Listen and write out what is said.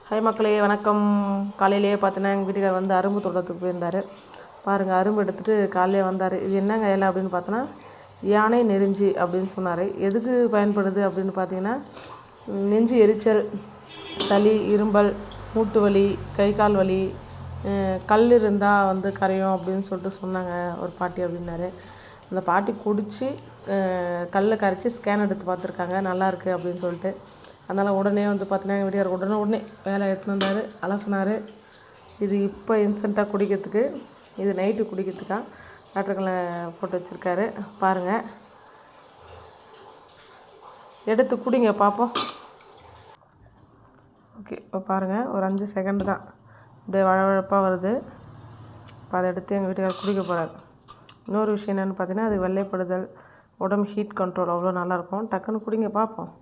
Hi மக்களே, வணக்கம். காலையிலேயே பார்த்தீங்கன்னா எங்கள் வீட்டுக்கார் வந்து அரும்பு தோட்டத்துக்கு போயிருந்தார். பாருங்கள், அரும்பு எடுத்துகிட்டு காலையிலே வந்தார். இது என்னங்க இலை அப்படின்னு பார்த்தோன்னா யானை நெருஞ்சி அப்படின்னு சொன்னார். எதுக்கு பயன்படுது அப்படின்னு பார்த்தீங்கன்னா, நெஞ்சு எரிச்சல், சளி, இரும்பல், மூட்டு வலி, கை கால் வலி, கல் இருந்தால் வந்து கரையும் அப்படின்னு சொல்லிட்டு சொன்னாங்க ஒரு பாட்டி அப்படின்னாரு. அந்த பாட்டி குடித்து கல்லை கரைச்சி ஸ்கேன் எடுத்து பார்த்துருக்காங்க, நல்லாயிருக்கு அப்படின்னு சொல்லிட்டு. அதனால் உடனே வந்து பார்த்தீங்கன்னா எங்கள் வீட்டுக்கார் உடனே வேலை எடுத்துன்னு வந்தார், அலசினார். இது இப்போ இன்ஸ்டண்ட்டாக குடிக்கிறதுக்கு, இது நைட்டு குடிக்கிறதுக்காக டாக்டருங்களை போட்டு வச்சுருக்காரு. பாருங்கள், எடுத்து குடிங்க பார்ப்போம். ஓகே, இப்போ பாருங்கள், ஒரு 5 செகண்டு தான், அப்படியே வழவழப்பாக வருது. இப்போ அதை எடுத்து எங்கள் வீட்டுக்காரர் குடிக்க போகிறார். இன்னொரு விஷயம் என்னென்னு பார்த்தீங்கன்னா, அது வெள்ளைப்படுதல், உடம்பு ஹீட் கண்ட்ரோல் அவ்வளோ நல்லாயிருக்கும். டக்குன்னு குடிங்க பார்ப்போம்.